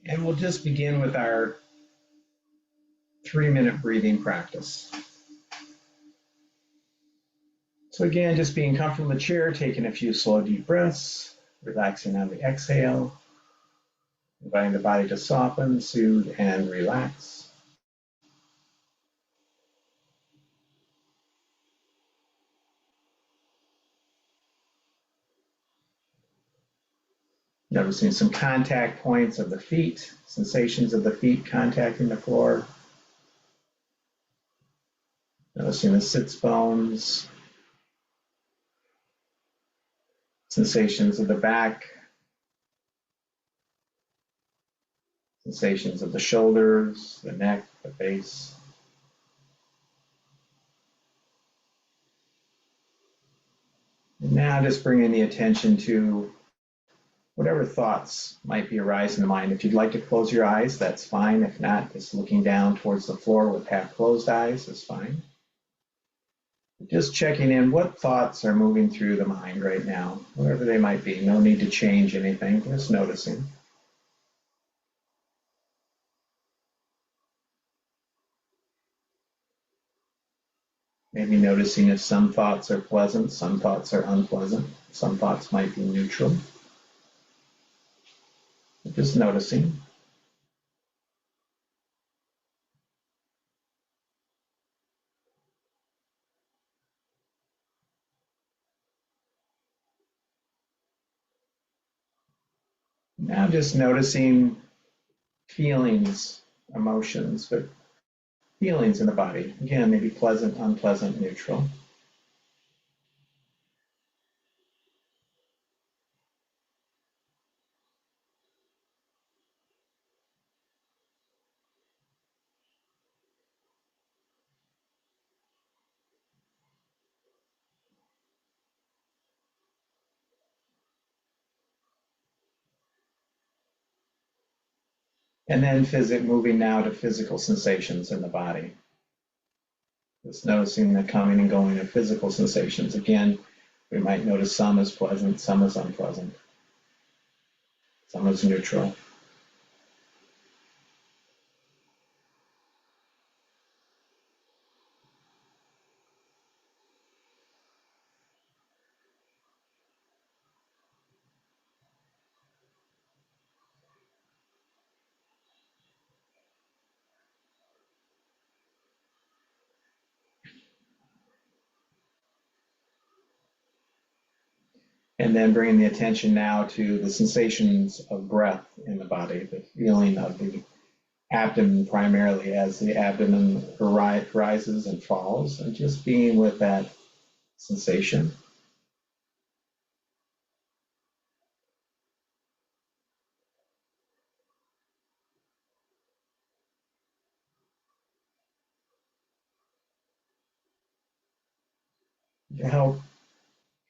And we'll just begin with our 3-minute breathing practice. So again, just being comfortable in the chair, taking a few slow, deep breaths, relaxing on the exhale, inviting the body to soften, soothe, and relax. Noticing some contact points of the feet, sensations of the feet contacting the floor. Noticing the sits bones, sensations of the back, sensations of the shoulders, the neck, the face. And now just bringing the attention to whatever thoughts might be arising in the mind. If you'd like to close your eyes, that's fine. If not, just looking down towards the floor with half closed eyes is fine. Just checking in what thoughts are moving through the mind right now, whatever they might be. No need to change anything, just noticing. Maybe noticing if some thoughts are pleasant, some thoughts are unpleasant, some thoughts might be neutral. Just noticing. Now just noticing feelings, emotions, but feelings in the body. Again, maybe pleasant, unpleasant, neutral. And then moving now to physical sensations in the body. Just noticing the coming and going of physical sensations. Again, we might notice some as pleasant, some as unpleasant, some as neutral. And then bringing the attention now to the sensations of breath in the body, the feeling of the abdomen primarily as the abdomen rises and falls, and just being with that sensation. To help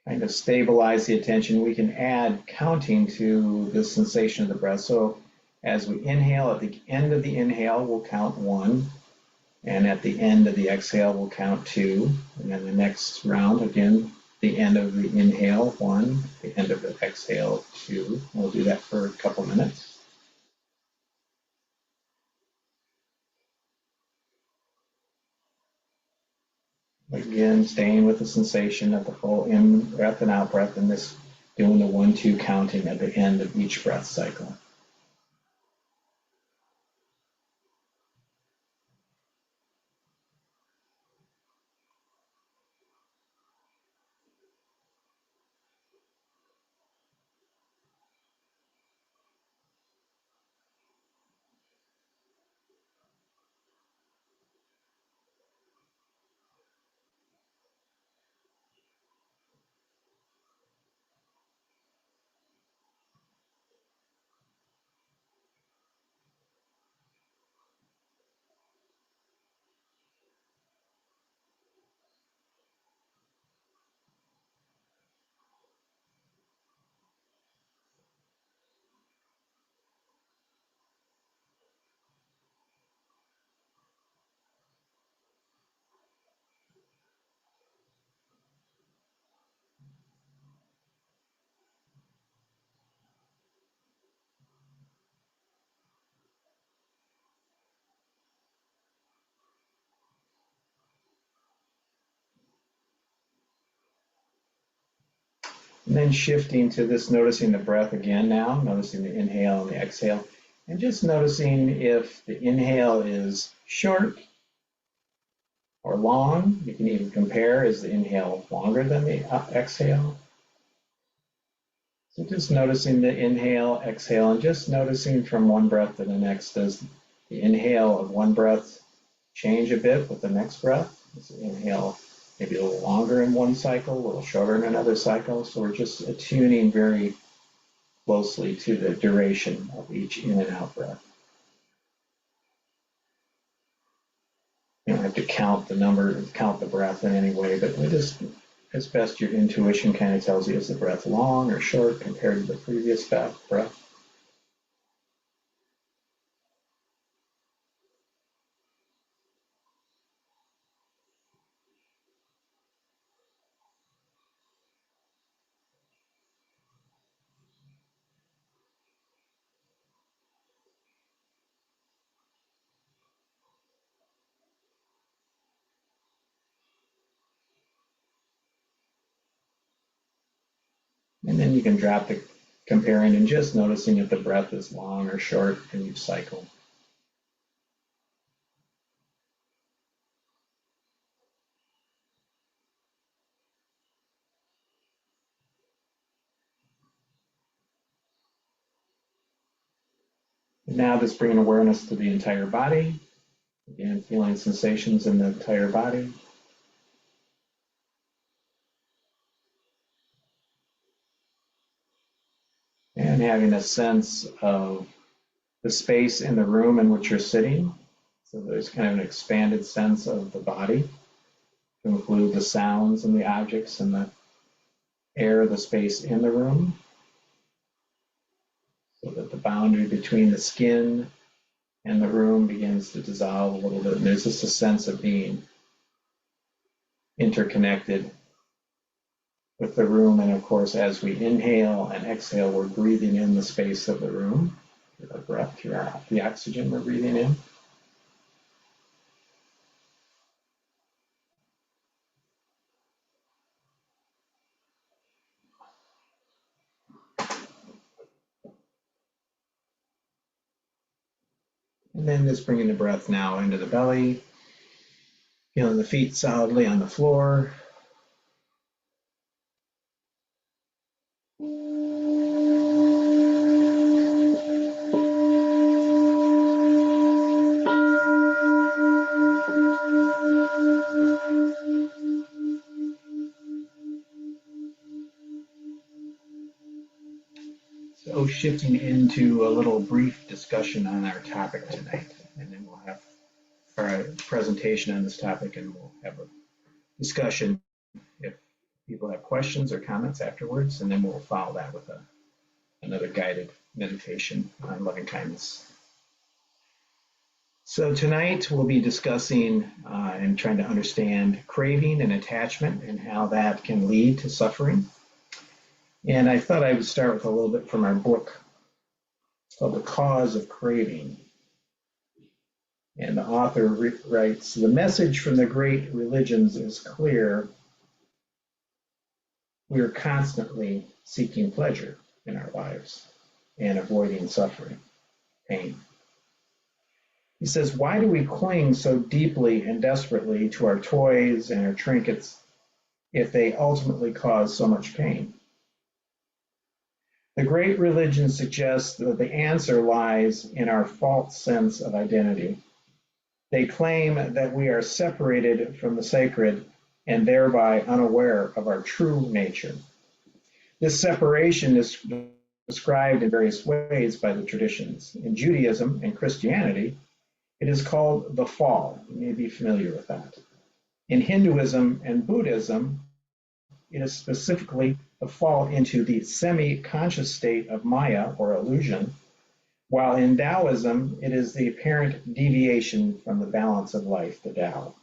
kind of stabilize the attention, we can add counting to the sensation of the breath. So as we inhale, at the end of the inhale, we'll count 1. And at the end of the exhale, we'll count 2. And then the next round, again, the end of the inhale, 1. The end of the exhale, 2. We'll do that for a couple minutes. Again, staying with the sensation of the full in breath and out breath, and this doing the 1-2 counting at the end of each breath cycle. And then shifting to this, noticing the breath again now, noticing the inhale and the exhale, and just noticing if the inhale is short or long. You can even compare, is the inhale longer than the exhale? So just noticing the inhale, exhale, and just noticing from one breath to the next. Does the inhale of one breath change a bit with the next breath? Does the inhale maybe a little longer in one cycle, a little shorter in another cycle? So we're just attuning very closely to the duration of each in and out breath. You don't have to count the number, count the breath in any way, but it just, as best your intuition kind of tells you, is the breath long or short compared to the previous breath? And then you can drop the comparing and just noticing if the breath is long or short in each cycle. And now just bringing awareness to the entire body. Again, feeling sensations in the entire body. And having a sense of the space in the room in which you're sitting. So there's kind of an expanded sense of the body to include the sounds and the objects and the air, the space in the room. So that the boundary between the skin and the room begins to dissolve a little bit. And there's just a sense of being interconnected with the room. And of course, as we inhale and exhale, we're breathing in the space of the room through our breath, through the oxygen we're breathing in. And then just bringing the breath now into the belly, feeling the feet solidly on the floor. So shifting into a little brief discussion on our topic tonight, and then we'll have our presentation on this topic, and we'll have a discussion if people have questions or comments afterwards, and then we'll follow that with another guided meditation on loving kindness. So tonight we'll be discussing and trying to understand craving and attachment and how that can lead to suffering. And I thought I would start with a little bit from our book called The Cause of Craving. And the author writes, "The message from the great religions is clear. We are constantly seeking pleasure in our lives and avoiding suffering, pain." He says, "Why do we cling so deeply and desperately to our toys and our trinkets if they ultimately cause so much pain? The great religion suggests that the answer lies in our false sense of identity. They claim that we are separated from the sacred and thereby unaware of our true nature. This separation is described in various ways by the traditions. In Judaism and Christianity, it is called the fall. You may be familiar with that. In Hinduism and Buddhism, it is specifically the fall into the semi-conscious state of Maya or illusion, while in Taoism, it is the apparent deviation from the balance of life, the Tao.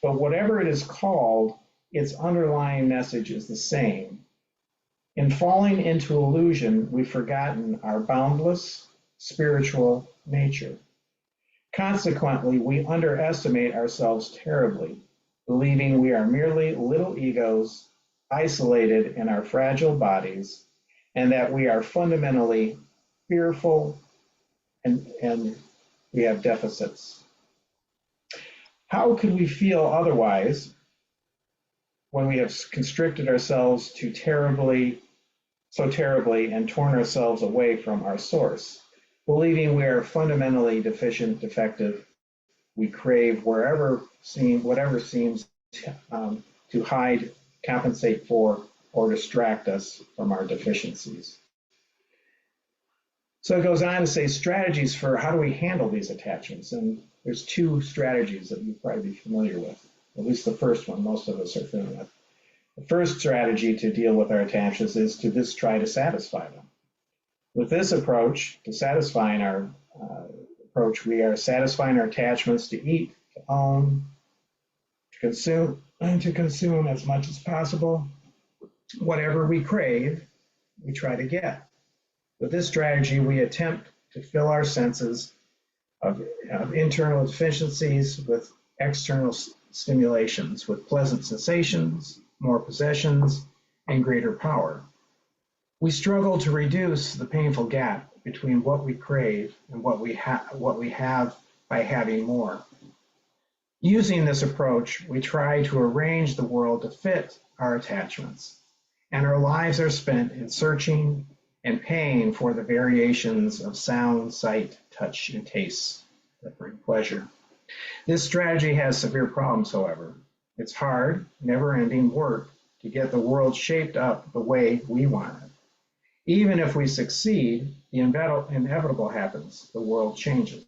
But whatever it is called, its underlying message is the same. In falling into illusion, we've forgotten our boundless spiritual nature. Consequently, we underestimate ourselves terribly, believing we are merely little egos isolated in our fragile bodies, and that we are fundamentally fearful and we have deficits. How could we feel otherwise when we have constricted ourselves so terribly and torn ourselves away from our source, believing we are fundamentally deficient, defective? We crave whatever seems to hide, compensate for, or distract us from our deficiencies. So it goes on to say strategies for how do we handle these attachments. And there's two strategies that you'd probably be familiar with. At least the first one, most of us are familiar with. The first strategy to deal with our attachments is to just try to satisfy them. With this approach, to satisfying our approach, we are satisfying our attachments to eat, to own, to consume, and to consume as much as possible. Whatever we crave, we try to get. With this strategy, we attempt to fill our senses of internal deficiencies with external stimulations, with pleasant sensations, more possessions, and greater power. We struggle to reduce the painful gap between what we crave and what we have by having more. Using this approach, we try to arrange the world to fit our attachments, and our lives are spent in searching and paying for the variations of sound, sight, touch, and taste that bring pleasure. This strategy has severe problems, however. It's hard, never-ending work to get the world shaped up the way we want it. Even if we succeed, the inevitable happens. The world changes.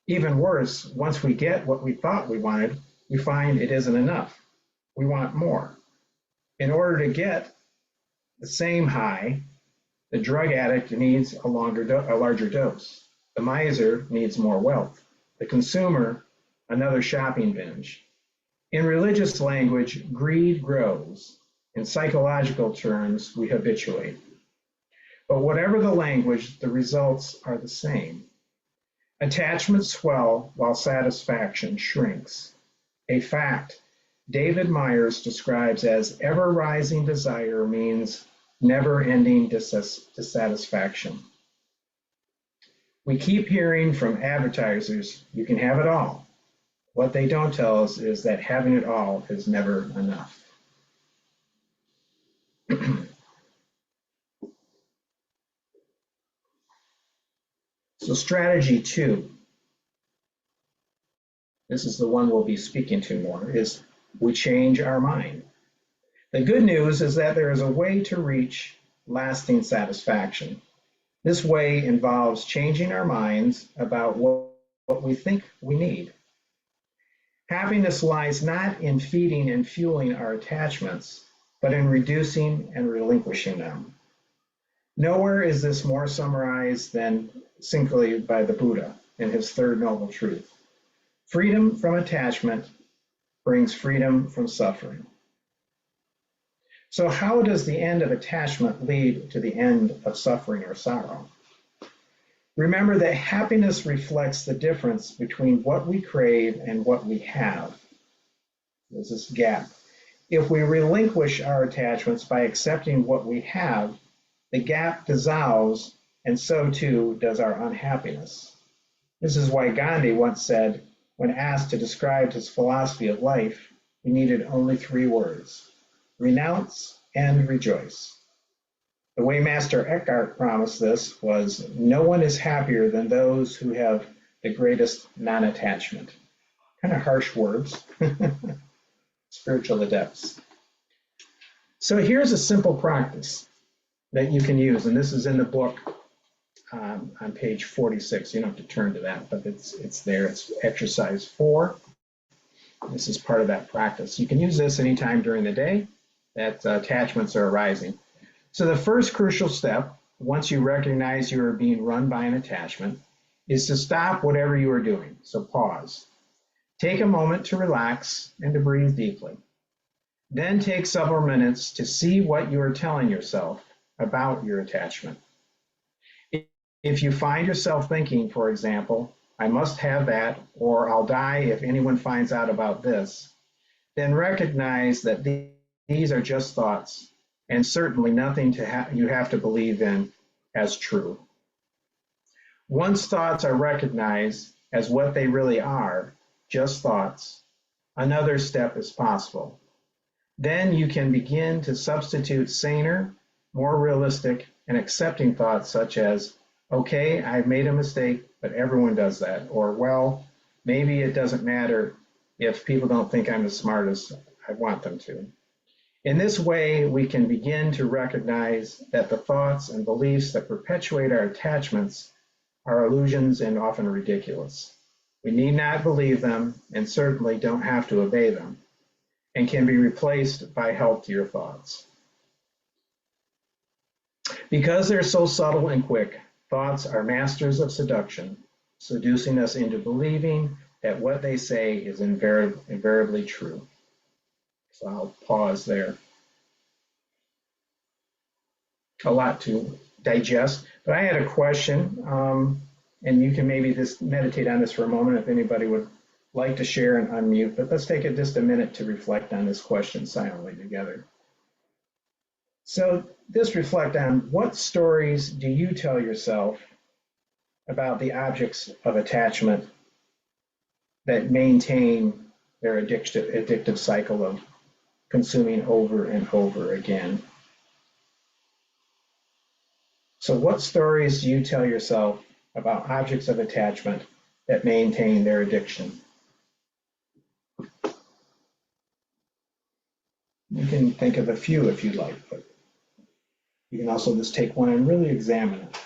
Even worse, once we get what we thought we wanted, we find it isn't enough. We want more. In order to get the same high, the drug addict needs a larger dose. The miser needs more wealth. The consumer, another shopping binge. In religious language, greed grows. In psychological terms, we habituate. But whatever the language, the results are the same. Attachments swell while satisfaction shrinks. A fact David Myers describes as ever-rising desire means never-ending dissatisfaction. We keep hearing from advertisers, you can have it all. What they don't tell us is that having it all is never enough. So strategy 2, this is the one we'll be speaking to more, is we change our mind. The good news is that there is a way to reach lasting satisfaction. This way involves changing our minds about what we think we need. Happiness lies not in feeding and fueling our attachments, but in reducing and relinquishing them. Nowhere is this more summarized than succinctly by the Buddha in his third noble truth. Freedom from attachment brings freedom from suffering. So how does the end of attachment lead to the end of suffering or sorrow? Remember that happiness reflects the difference between what we crave and what we have. There's this gap. If we relinquish our attachments by accepting what we have, the gap dissolves, and so too does our unhappiness. This is why Gandhi once said, when asked to describe his philosophy of life, he needed only 3 words: renounce and rejoice. The way Master Eckhart promised this was, no one is happier than those who have the greatest non-attachment. Kind of harsh words. Spiritual adepts. So here's a simple practice that you can use, and this is in the book on page 46. You don't have to turn to that, but it's there. It's exercise 4. This is part of that practice. You can use this anytime during the day that attachments are arising. So the first crucial step, once you recognize you are being run by an attachment, is to stop whatever you are doing. So pause. Take a moment to relax and to breathe deeply. Then take several minutes to see what you are telling yourself about your attachment. If you find yourself thinking, for example, I must have that, or I'll die if anyone finds out about this, then recognize that these are just thoughts, and certainly nothing you have to believe in as true. Once thoughts are recognized as what they really are, just thoughts, another step is possible. Then you can begin to substitute saner, more realistic, and accepting thoughts such as, okay, I've made a mistake, but everyone does that. Or, well, maybe it doesn't matter if people don't think I'm as smart as I want them to. In this way, we can begin to recognize that the thoughts and beliefs that perpetuate our attachments are illusions and often ridiculous. We need not believe them and certainly don't have to obey them, and can be replaced by healthier thoughts. Because they're so subtle and quick, thoughts are masters of seduction, seducing us into believing that what they say is invariably true. So I'll pause there. A lot to digest, but I had a question, and you can maybe just meditate on this for a moment if anybody would like to share and unmute, but let's take just a minute to reflect on this question silently together. So just reflect on what stories do you tell yourself about the objects of attachment that maintain their addictive cycle of consuming over and over again? So what stories do you tell yourself about objects of attachment that maintain their addiction? You can think of a few if you'd like, but you can also just take one and really examine it.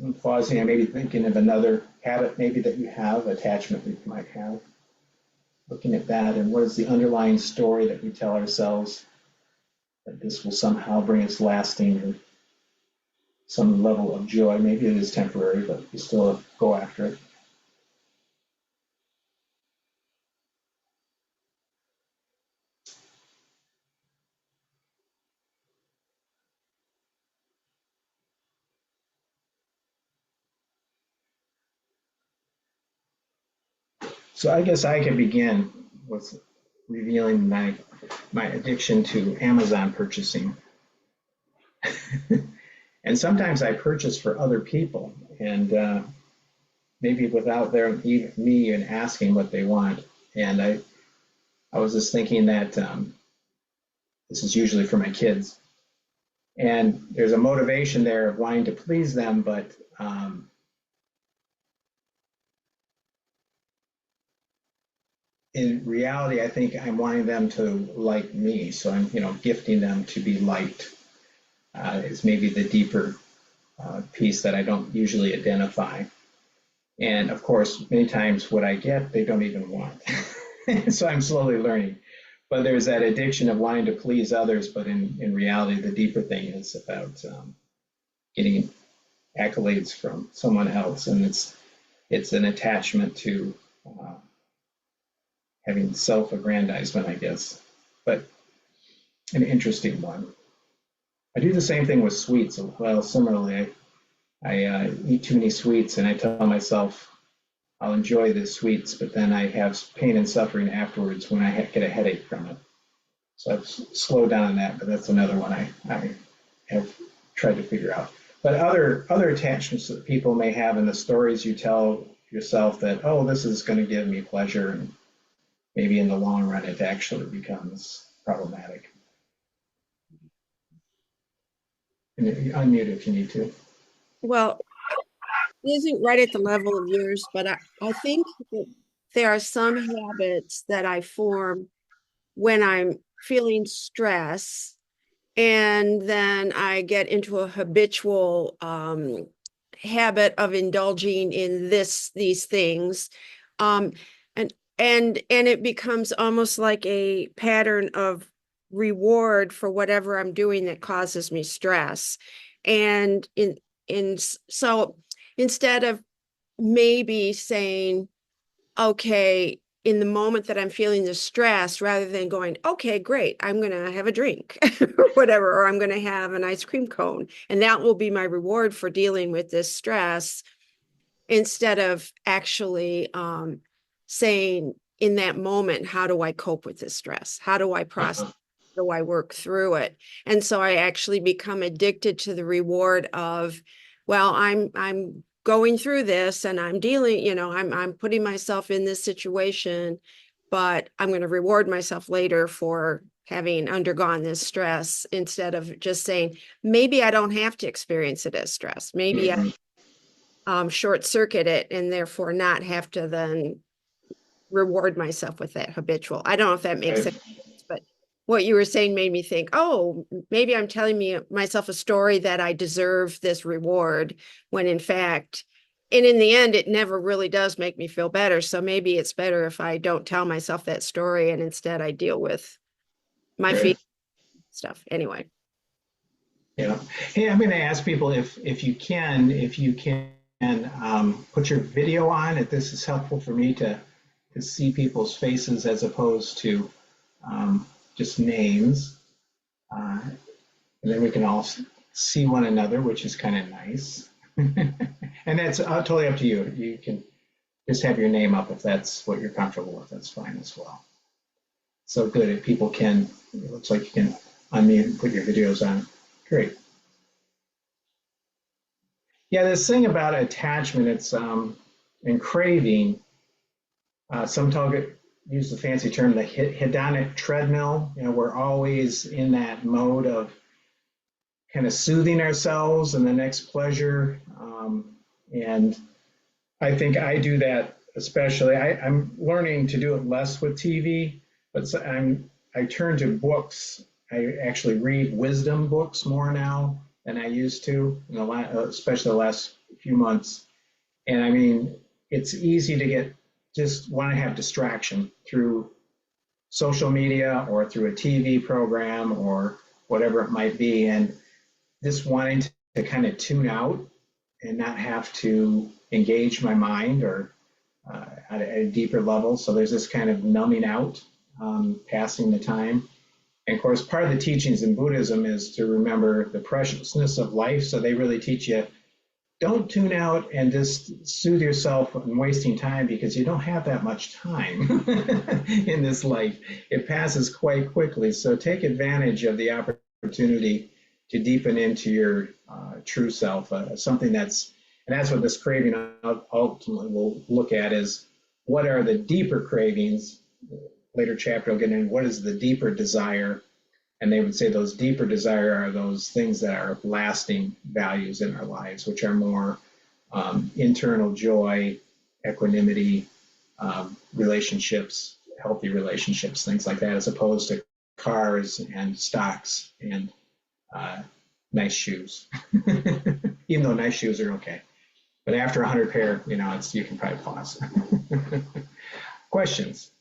And pausing and maybe thinking of another habit maybe that you have, attachment that you might have. Looking at that and what is the underlying story that we tell ourselves that this will somehow bring us lasting or some level of joy. Maybe it is temporary, but you still go after it. So I guess I can begin with revealing my addiction to Amazon purchasing. And sometimes I purchase for other people, and maybe without me even asking what they want. And I was just thinking that this is usually for my kids, and there's a motivation there of wanting to please them, but in reality, I think I'm wanting them to like me. So I'm, gifting them to be liked. Is maybe the deeper piece that I don't usually identify. And of course, many times what I get, they don't even want. So I'm slowly learning. But there's that addiction of wanting to please others, but in reality, the deeper thing is about getting accolades from someone else, and it's an attachment to having self-aggrandizement, I guess, but an interesting one. I do the same thing with sweets. Well, similarly, I eat too many sweets, and I tell myself I'll enjoy the sweets, but then I have pain and suffering afterwards when I get a headache from it. So I've slowed down on that, but that's another one I have tried to figure out. But other attachments that people may have in the stories you tell yourself that, oh, this is going to give me pleasure, and maybe in the long run it actually becomes problematic. And unmute if you need to. Well, it isn't right at the level of yours, but I think that there are some habits that I form when I'm feeling stress, and then I get into a habitual habit of indulging in these things. Um, and it becomes almost like a pattern of reward for whatever I'm doing that causes me stress. And so instead of maybe saying, okay, in the moment that I'm feeling the stress, rather than going, okay, great, I'm going to have a drink or whatever, or I'm going to have an ice cream cone, and that will be my reward for dealing with this stress, instead of actually saying in that moment, how do I cope with this stress? How do I process? Uh-huh. How do I work through it? And so I actually become addicted to the reward of, well, I'm going through this and I'm dealing, I'm putting myself in this situation, but I'm going to reward myself later for having undergone this stress, instead of just saying, maybe I don't have to experience it as stress. Maybe Mhm. short circuit it and therefore not have to then reward myself with that habitual. I don't know if that makes Right. sense, but what you were saying made me think, oh, maybe I'm telling myself a story that I deserve this reward, when in fact, and in the end, it never really does make me feel better. So maybe it's better if I don't tell myself that story and instead I deal with my Right. feelings stuff. Anyway. Yeah. Hey, I'm going to ask people if you can put your video on. If this is helpful for me to see people's faces as opposed to um, just names, and then we can all see one another, which is kind of nice. And that's totally up to you. You can just have your name up if that's what you're comfortable with. That's fine as well. So good. If people can, it looks like you can unmute and put your videos on. Great. Yeah, this thing about attachment, it's and craving. Some talk use the fancy term, the hedonic treadmill. We're always in that mode of kind of soothing ourselves and the next pleasure. And I think I do that especially. I'm learning to do it less with TV, but I turn to books. I actually read wisdom books more now than I used to, especially the last few months. And I mean, it's easy to just want to have distraction through social media or through a TV program or whatever it might be, and just wanting to kind of tune out and not have to engage my mind or at a deeper level. So there's this kind of numbing out, passing the time. And of course, part of the teachings in Buddhism is to remember the preciousness of life. So they really teach you, don't tune out and just soothe yourself and wasting time, because you don't have that much time in this life. It passes quite quickly. So take advantage of the opportunity to deepen into your true self, and that's what this craving ultimately will look at, is what are the deeper cravings. Later chapter will get into what is the deeper desire, and they would say those deeper desire are those things that are lasting values in our lives, which are more internal joy, equanimity, relationships, healthy relationships, things like that, as opposed to cars and stocks and uh, nice shoes. Even though nice shoes are okay. But after 100 pair, you can probably pause. Questions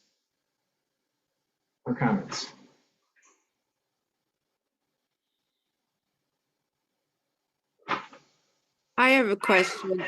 or comments? I have a question.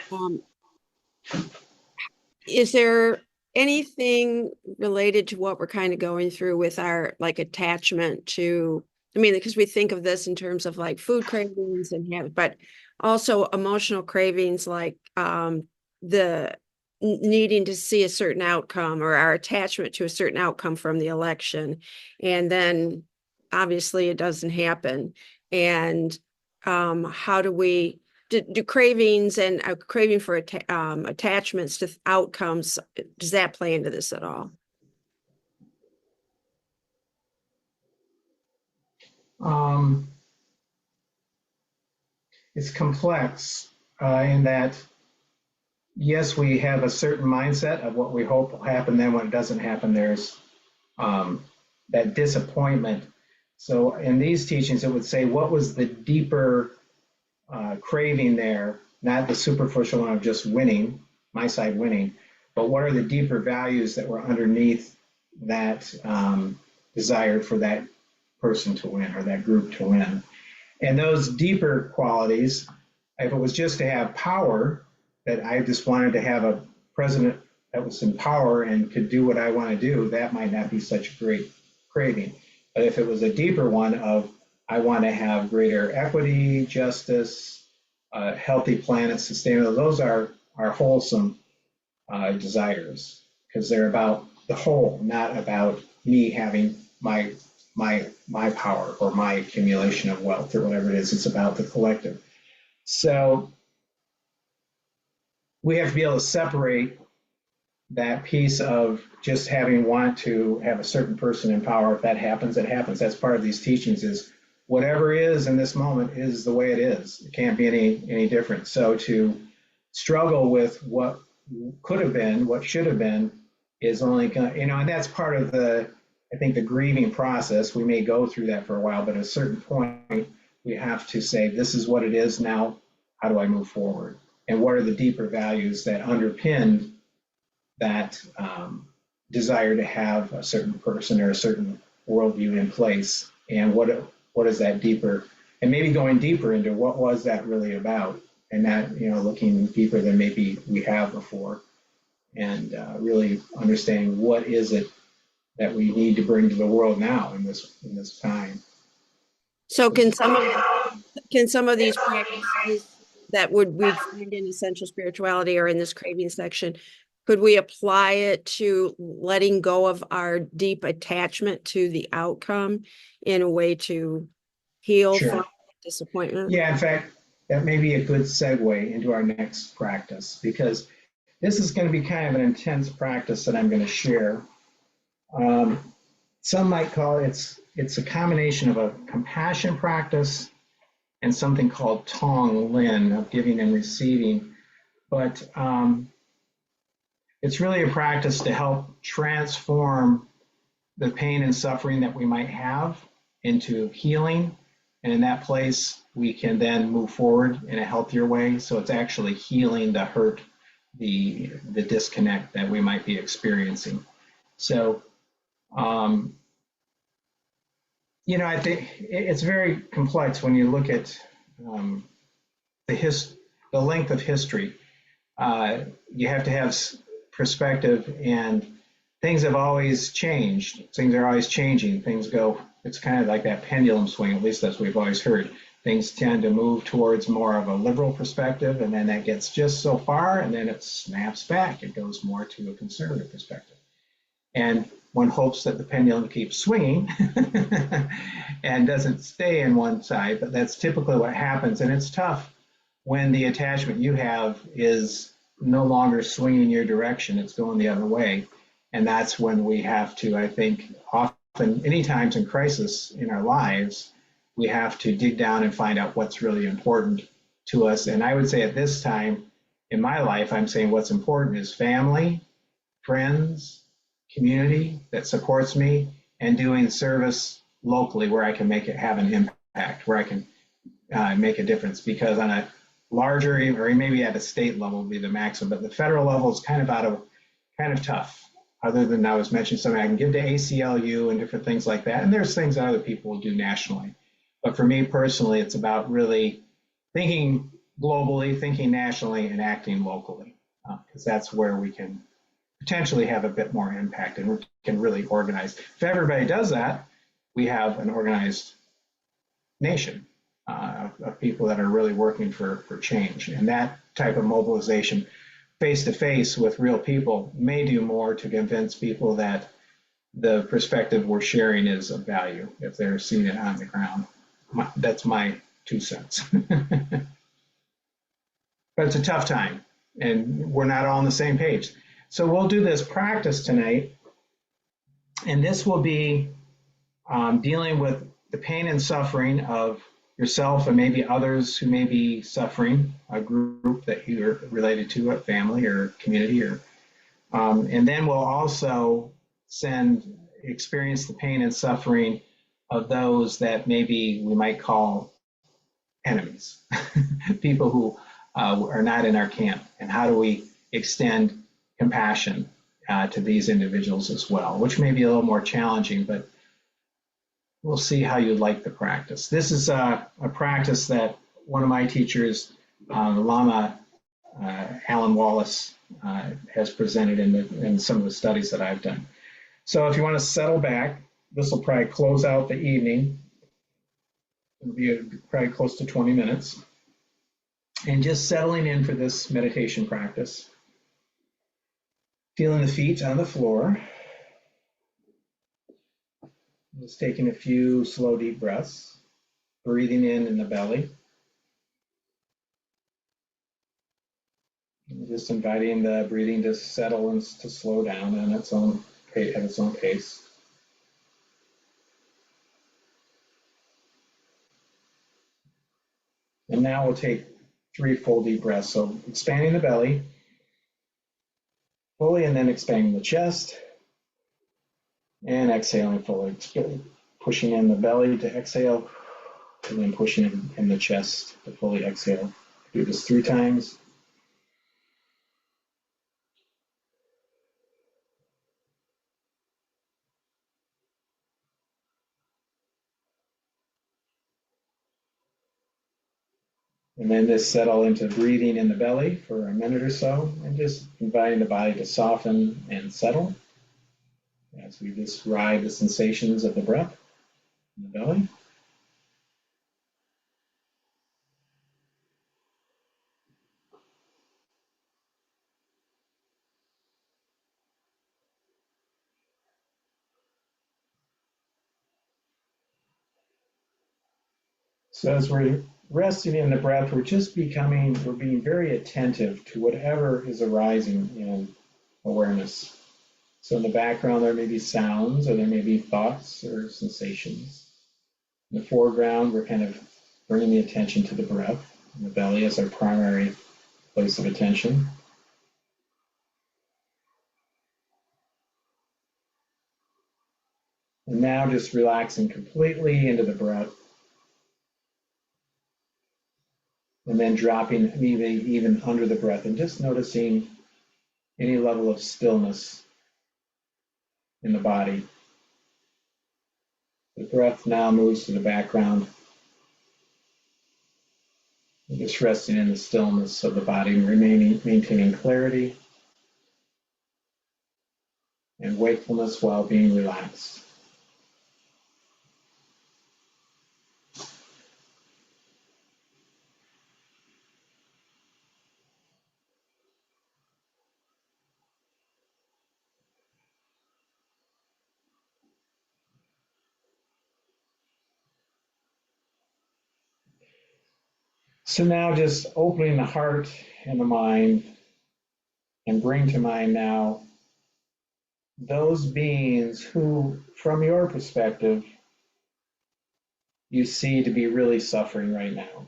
Is there anything related to what we're kind of going through with our like attachment to, I mean, because we think of this in terms of like food cravings and but also emotional cravings, like the needing to see a certain outcome, or our attachment to a certain outcome from the election, and then obviously it doesn't happen. And how do we do cravings and a craving for attachments to outcomes, does that play into this at all? Um, it's complex in that, yes, we have a certain mindset of what we hope will happen. Then when it doesn't happen, there's um, that disappointment. So in these teachings, it would say, what was the deeper craving there? not the superficial one of just winning, my side winning, but what are the deeper values that were underneath that desire for that person to win or that group to win. And those deeper qualities, if it was just to have power, that I just wanted to have a president that was in power and could do what I want to do, that might not be such a great craving. But if it was a deeper one of, I want to have greater equity, justice, healthy planet, sustainable, those are wholesome desires because they're about the whole, not about me having my power or my accumulation of wealth or whatever it is. It's about the collective. So we have to be able to separate that piece of just having want to have a certain person in power. If that happens, it happens. That's part of these teachings is whatever is in this moment is the way it is. It can't be any different. So to struggle with what could have been, what should have been, is only going to, and that's part of I think the grieving process. We may go through that for a while, but at a certain point, we have to say, this is what it is now. How do I move forward? And what are the deeper values that underpin that desire to have a certain person or a certain worldview in place? And what is that deeper? And maybe going deeper into what was that really about? And that, looking deeper than maybe we have before, and really understanding what is it that we need to bring to the world now in this time. So can some of these practices that we'd find in essential spirituality or in this craving section, could we apply it to letting go of our deep attachment to the outcome in a way to heal Sure. from disappointment? Yeah, in fact, that may be a good segue into our next practice, because this is going to be kind of an intense practice that I'm going to share. Some might call it's a combination of a compassion practice and something called Tong Lin, of giving and receiving. But it's really a practice to help transform the pain and suffering that we might have into healing. And in that place, we can then move forward in a healthier way. So it's actually healing the hurt, the disconnect that we might be experiencing. So, I think it's very complex when you look at the length of history. You have to have perspective, and things have always changed. Things are always changing. It's kind of like that pendulum swing, at least that's what we've always heard. Things tend to move towards more of a liberal perspective, and then that gets just so far, and then it snaps back. It goes more to a conservative perspective. And one hopes that the pendulum keeps swinging and doesn't stay in one side, but that's typically what happens. And it's tough when the attachment you have is no longer swinging your direction, it's going the other way. And that's when we have to, I think, often, any times in crisis in our lives, we have to dig down and find out what's really important to us. And I would say at this time in my life, I'm saying what's important is family, friends, community that supports me, and doing service locally where I can have an impact, where I can make a difference. Because on a larger, or maybe at a state level would be the maximum, but the federal level is kind of tough. Other than I was mentioning something I can give to ACLU and different things like that, and there's things that other people will do nationally. But for me personally, it's about really thinking globally, thinking nationally, and acting locally, because that's where we can potentially have a bit more impact, and we can really organize. If everybody does that, we have an organized nation of people that are really working for change. And that type of mobilization, face to face with real people, may do more to convince people that the perspective we're sharing is of value if they're seeing it on the ground. That's my 2 cents. But it's a tough time, and we're not all on the same page. So we'll do this practice tonight, and this will be dealing with the pain and suffering of yourself and maybe others who may be suffering, a group that you're related to, a family or community, and then we'll also experience the pain and suffering of those that maybe we might call enemies, people who are not in our camp, and how do we extend compassion to these individuals as well, which may be a little more challenging, but we'll see how you like the practice. This is a practice that one of my teachers, Lama Alan Wallace, has presented in some of the studies that I've done. So if you want to settle back, this will probably close out the evening. It'll be probably close to 20 minutes. And just settling in for this meditation practice. Feeling the feet on the floor. Just taking a few slow, deep breaths. Breathing in the belly. And just inviting the breathing to settle and to slow down at its own pace. And now we'll take 3 full deep breaths. So expanding the belly fully, and then expanding the chest, and exhaling fully. Pushing in the belly to exhale, and then pushing in the chest to fully exhale. Do this 3 times. And then just settle into breathing in the belly for a minute or so, and just inviting the body to soften and settle as we just ride the sensations of the breath in the belly. So as we're resting in the breath, we're being very attentive to whatever is arising in awareness. So in the background, there may be sounds, or there may be thoughts or sensations. In the foreground, we're kind of bringing the attention to the breath, and the belly as our primary place of attention. And now just relaxing completely into the breath. And then dropping even under the breath, and just noticing any level of stillness in the body. The breath now moves to the background. And just resting in the stillness of the body, and maintaining clarity and wakefulness while being relaxed. So now just opening the heart and the mind, and bring to mind now those beings who, from your perspective, you see to be really suffering right now.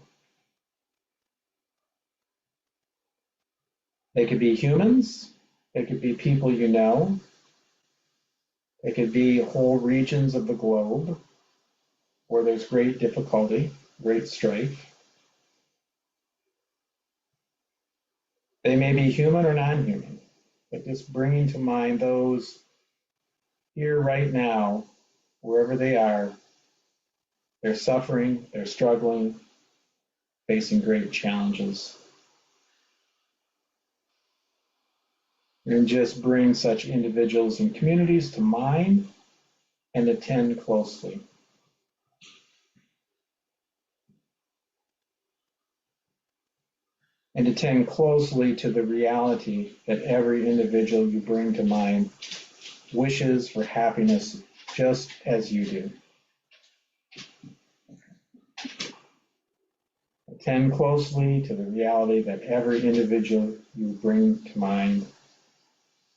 They could be humans, they could be people you know, they could be whole regions of the globe where there's great difficulty, great strife. They may be human or non-human, but just bringing to mind those here right now, wherever they are, they're suffering, they're struggling, facing great challenges. And just bring such individuals and communities to mind and attend closely. And attend closely to the reality that every individual you bring to mind wishes for happiness just as you do. Attend closely to the reality that every individual you bring to mind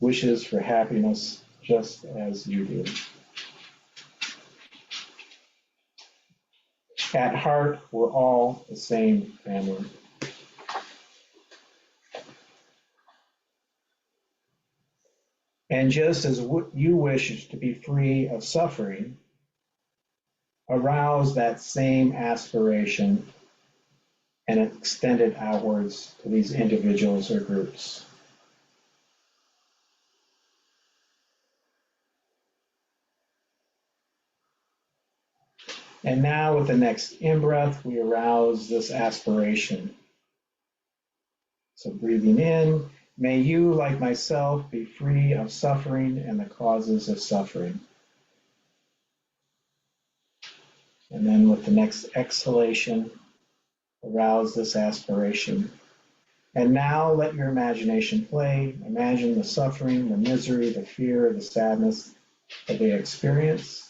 wishes for happiness just as you do. At heart, we're all the same family. And just as you wish to be free of suffering, arouse that same aspiration and extend it outwards to these individuals or groups. And now with the next in-breath, we arouse this aspiration. So breathing in, may you, like myself, be free of suffering and the causes of suffering. And then with the next exhalation, arouse this aspiration. And now let your imagination play. Imagine the suffering, the misery, the fear, the sadness that they experience.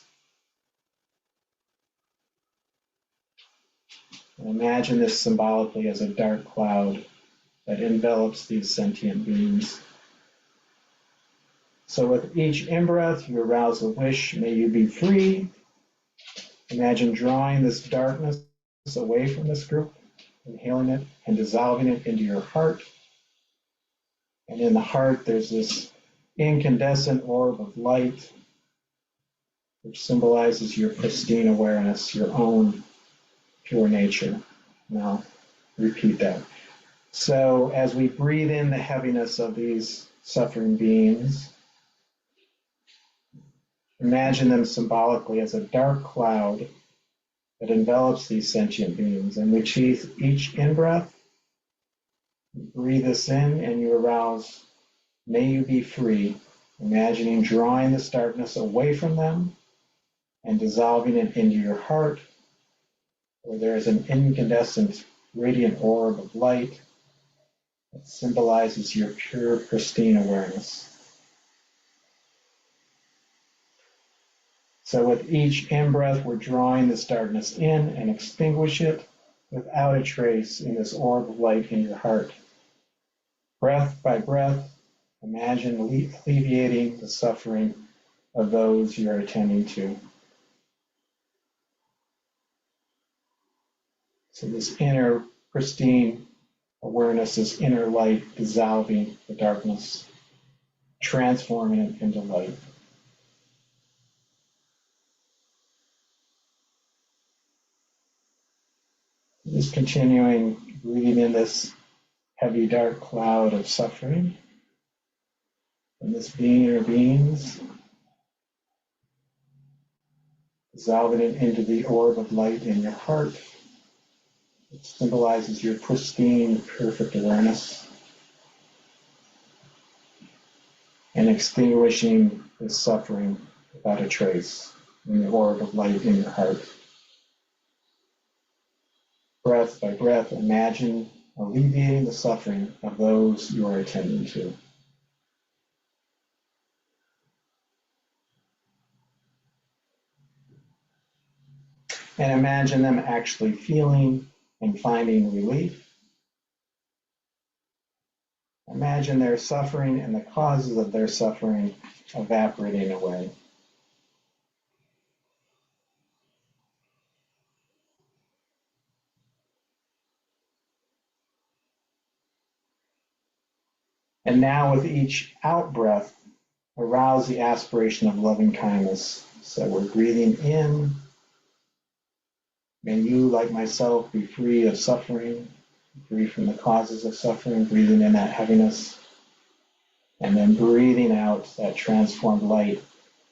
And imagine this symbolically as a dark cloud that envelops these sentient beings. So with each in-breath, you arouse a wish, may you be free. Imagine drawing this darkness away from this group, inhaling it and dissolving it into your heart. And in the heart, there's this incandescent orb of light, which symbolizes your pristine awareness, your own pure nature. Now, repeat that. So as we breathe in the heaviness of these suffering beings, imagine them symbolically as a dark cloud that envelops these sentient beings. And with each in-breath, breathe this in and you arouse, may you be free, imagining drawing this darkness away from them and dissolving it into your heart, where there is an incandescent, radiant orb of light that symbolizes your pure, pristine awareness. So with each in-breath, we're drawing this darkness in and extinguish it without a trace in this orb of light in your heart. Breath by breath, imagine alleviating the suffering of those you're attending to. So this inner pristine awareness, this inner light dissolving the darkness, transforming it into light. Just continuing breathing in this heavy dark cloud of suffering from this being or beings, dissolving it into the orb of light in your heart. It symbolizes your pristine, perfect awareness, and extinguishing this suffering without a trace in the orb of light in your heart. Breath by breath, imagine alleviating the suffering of those you are attending to. And imagine them actually feeling and finding relief. Imagine their suffering and the causes of their suffering evaporating away. And now with each out breath, arouse the aspiration of loving kindness. So we're breathing in. May you, like myself, be free of suffering, free from the causes of suffering, breathing in that heaviness. And then breathing out that transformed light.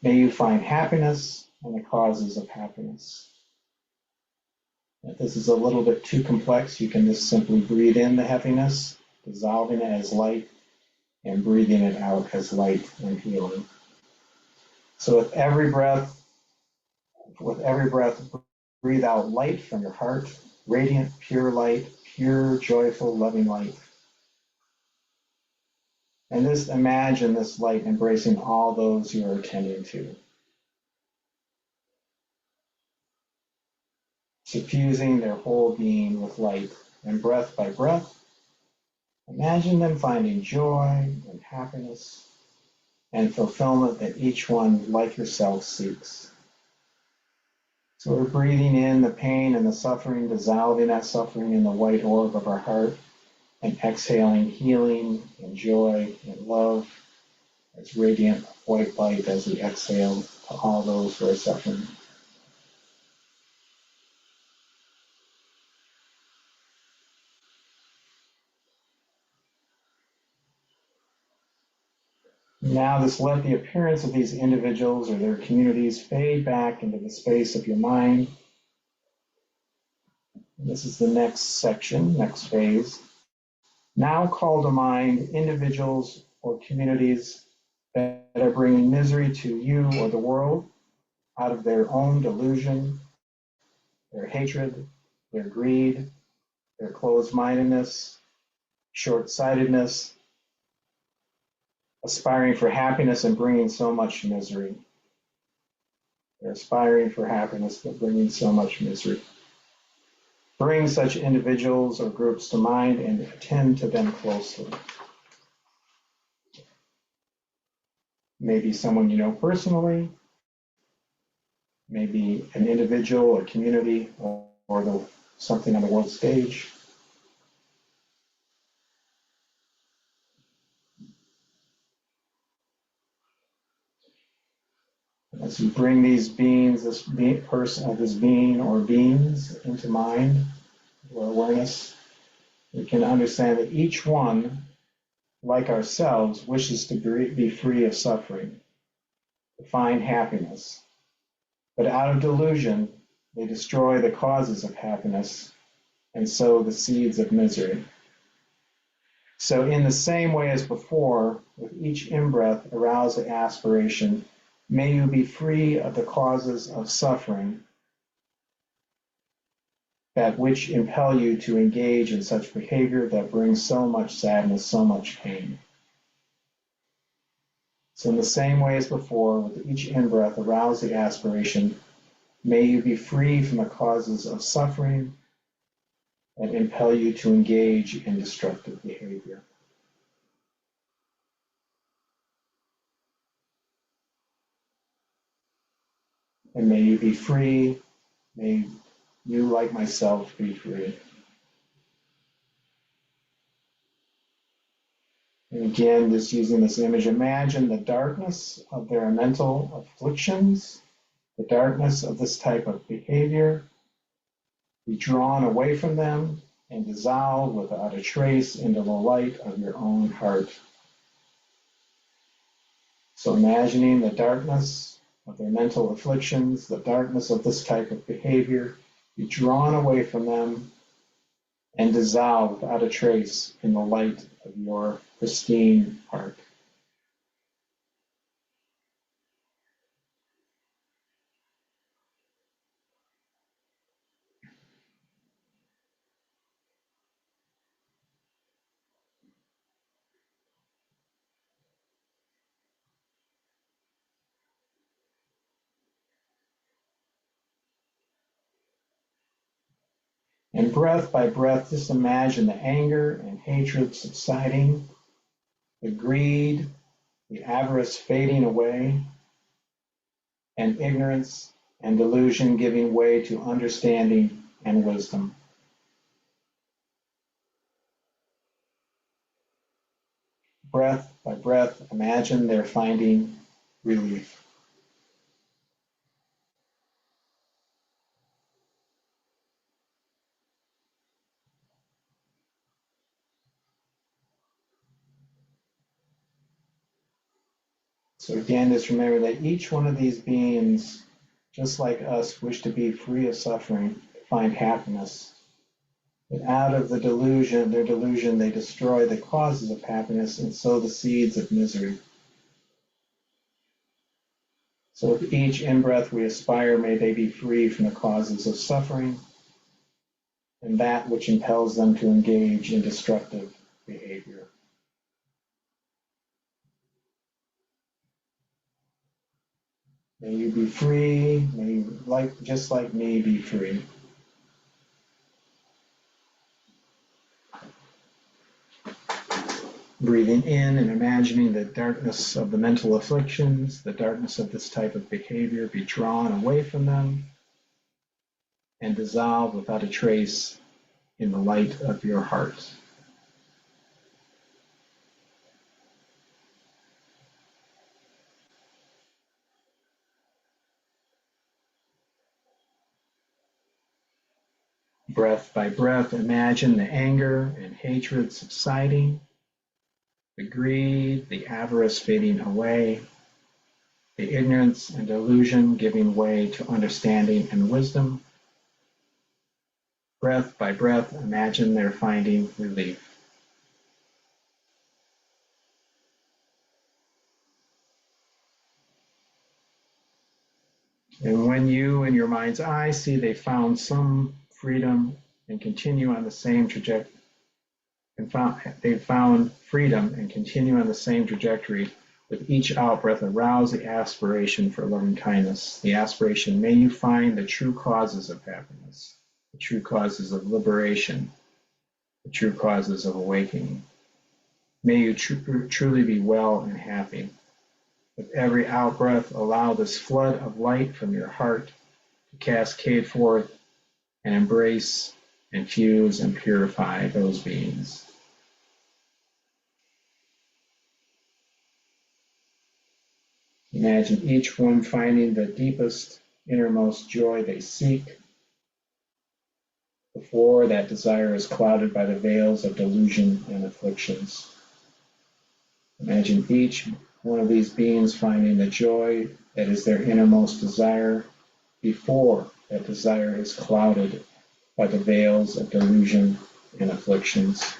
May you find happiness and the causes of happiness. If this is a little bit too complex, you can just simply breathe in the heaviness, dissolving it as light, and breathing it out as light and healing. So with every breath, breathe out light from your heart, radiant, pure light, pure, joyful, loving light. And just imagine this light embracing all those you are attending to. Suffusing their whole being with light, and breath by breath, imagine them finding joy and happiness and fulfillment that each one, like yourself, seeks. So we're breathing in the pain and the suffering, dissolving that suffering in the white orb of our heart, and exhaling healing and joy and love as radiant white light as we exhale to all those who are suffering. Now just let the appearance of these individuals or their communities fade back into the space of your mind. And this is the next section, next phase. Now call to mind individuals or communities that are bringing misery to you or the world out of their own delusion, their hatred, their greed, their closed-mindedness, short-sightedness, aspiring for happiness and bringing so much misery. They're aspiring for happiness but bringing so much misery. Bring such individuals or groups to mind and attend to them closely. Maybe someone you know personally, maybe an individual, a community, or something on the world stage. As you bring these beings, this person, this being or beings into mind or awareness, we can understand that each one, like ourselves, wishes to be free of suffering, to find happiness. But out of delusion, they destroy the causes of happiness and sow the seeds of misery. So, in the same way as before, with each in-breath, arouse the aspiration, may you be free of the causes of suffering, that which impel you to engage in such behavior that brings so much sadness, so much pain. So, in the same way as before, with each in-breath, arouse the aspiration, may you be free from the causes of suffering that impel you to engage in destructive behavior. And may you be free, may you, like myself, be free. And again, just using this image, imagine the darkness of their mental afflictions, the darkness of this type of behavior, be drawn away from them and dissolve without a trace into the light of your own heart. So imagining the darkness of their mental afflictions, the darkness of this type of behavior, be drawn away from them and dissolve without a trace in the light of your pristine heart. And breath by breath, just imagine the anger and hatred subsiding, the greed, the avarice fading away, and ignorance and delusion giving way to understanding and wisdom. Breath by breath, imagine they're finding relief. So again, just remember that each one of these beings, just like us, wish to be free of suffering, to find happiness. But out of the delusion, their delusion, they destroy the causes of happiness and sow the seeds of misery. So with each in-breath we aspire, may they be free from the causes of suffering and that which impels them to engage in destructive behavior. May you be free, may you, just like me, be free. Breathing in and imagining the darkness of the mental afflictions, the darkness of this type of behavior be drawn away from them and dissolve without a trace in the light of your heart. Breath by breath, imagine the anger and hatred subsiding, the greed, the avarice fading away, the ignorance and delusion giving way to understanding and wisdom. Breath by breath, imagine they're finding relief. And when you, in your mind's eye, see they found some freedom and continue on the same trajectory, they've found freedom and continue on the same trajectory, with each out-breath, arouse the aspiration for loving kindness. The aspiration, may you find the true causes of happiness, the true causes of liberation, the true causes of awakening. May you truly be well and happy. With every out-breath, allow this flood of light from your heart to cascade forth and embrace, infuse, and purify those beings. Imagine each one finding the deepest, innermost joy they seek before that desire is clouded by the veils of delusion and afflictions. Imagine each one of these beings finding the joy that is their innermost desire before that desire is clouded by the veils of delusion and afflictions.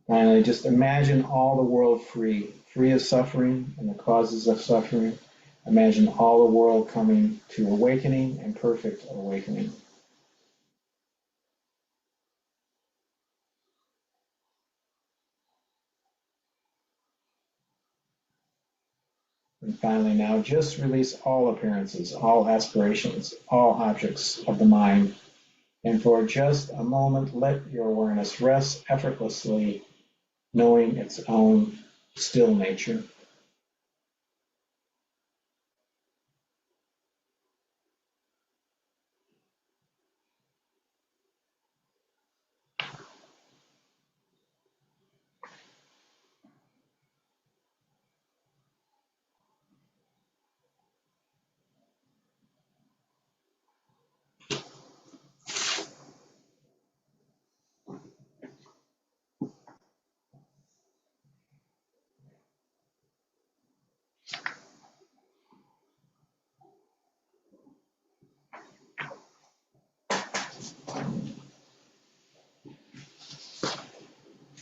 Finally, just imagine all the world free, free of suffering and the causes of suffering. Imagine all the world coming to awakening and perfect awakening. And finally, now just release all appearances, all aspirations, all objects of the mind. And for just a moment, let your awareness rest effortlessly, knowing its own still nature.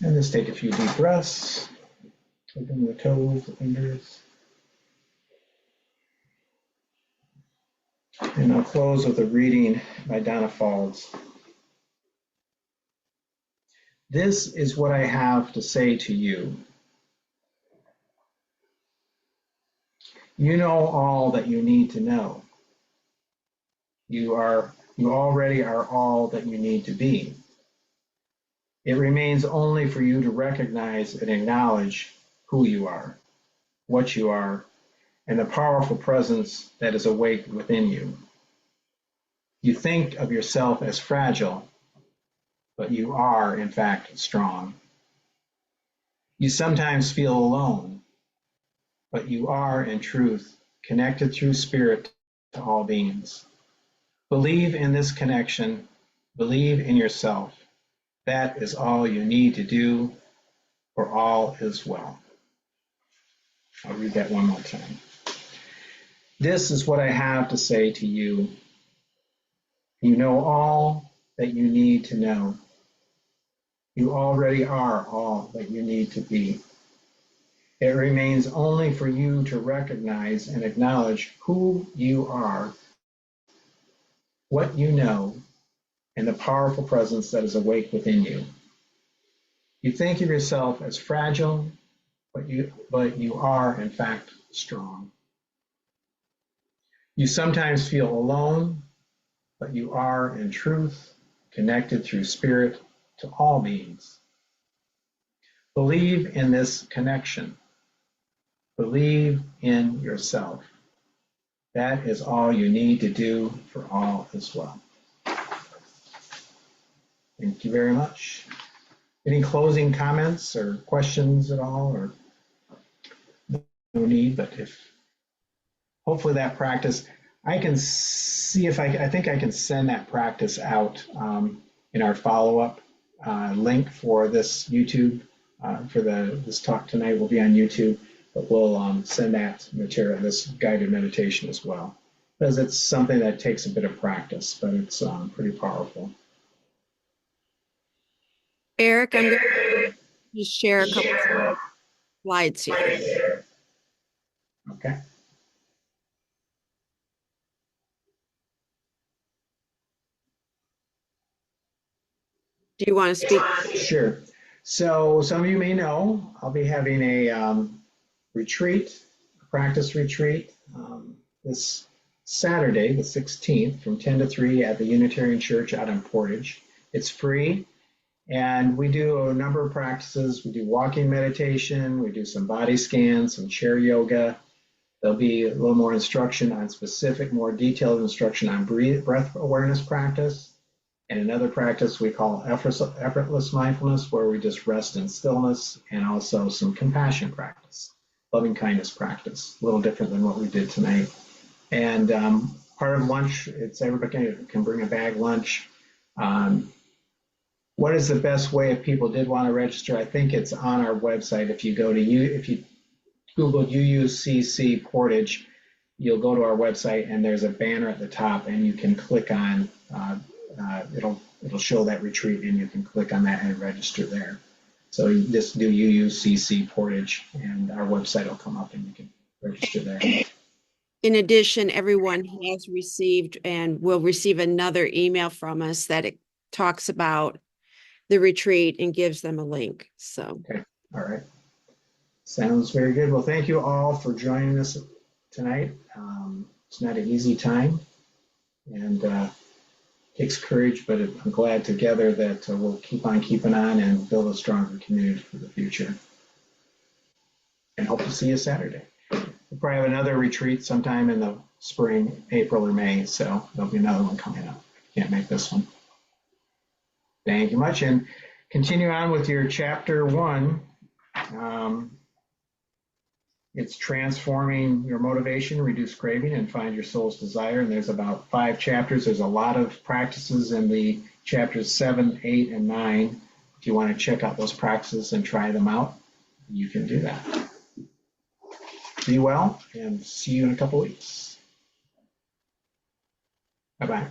And just take a few deep breaths. Open the toes, the fingers. And I'll close with a reading by Donna Falls. This is what I have to say to you. You know all that you need to know. You already are all that you need to be. It remains only for you to recognize and acknowledge who you are, what you are, and the powerful presence that is awake within you. You think of yourself as fragile, but you are, in fact, strong. You sometimes feel alone, but you are, in truth, connected through spirit to all beings. Believe in this connection, believe in yourself. That is all you need to do, for all is well. I'll read that one more time. This is what I have to say to you. You know all that you need to know. You already are all that you need to be. It remains only for you to recognize and acknowledge who you are, what you know, and the powerful presence that is awake within you. You think of yourself as fragile, but you are, in fact, strong. You sometimes feel alone, but you are, in truth, connected through spirit to all beings. Believe in this connection. Believe in yourself. That is all you need to do, for all is well. Thank you very much. Any closing comments or questions at all, or no need, but if hopefully that practice, I can see if I think I can send that practice out in our follow-up link for this YouTube, for this talk tonight will be on YouTube, but we'll send that material, this guided meditation as well, because it's something that takes a bit of practice, but it's pretty powerful. Eric, I'm going to just share a couple slides here. Okay. Do you want to speak? Sure. So some of you may know I'll be having a retreat, a practice retreat, this Saturday, the 16th, from 10 to 3 at the Unitarian Church out in Portage. It's free, and we do a number of practices. We do walking meditation, we do some body scans, some chair yoga. There'll be a little more instruction on specific, more detailed instruction on breath awareness practice. And another practice we call effortless mindfulness, where we just rest in stillness, and also some compassion practice, loving kindness practice, a little different than what we did tonight. And part of lunch, it's everybody can bring a bag lunch. What is the best way if people did want to register? I think it's on our website. If you go to if you Google UUCC Portage, you'll go to our website and there's a banner at the top, and you can click on it'll show that retreat, and you can click on that and register there. So you just do UUCC Portage, and our website will come up, and you can register there. In addition, everyone has received and will receive another email from us that it talks about the retreat and gives them a link. So, okay, all right, sounds very good. Well, thank you all for joining us tonight. It's not an easy time, and takes courage, but I'm glad together that we'll keep on keeping on and build a stronger community for the future. And hope to see you Saturday. We'll probably have another retreat sometime in the spring, April or May, so there'll be another one coming up. Can't make this one. Thank you much, and continue on with your chapter 1. It's transforming your motivation, reduce craving, and find your soul's desire. And there's about 5 chapters. There's a lot of practices in the chapters 7, 8, and 9. If you want to check out those practices and try them out, you can do that. Be well, and see you in a couple weeks. Bye-bye.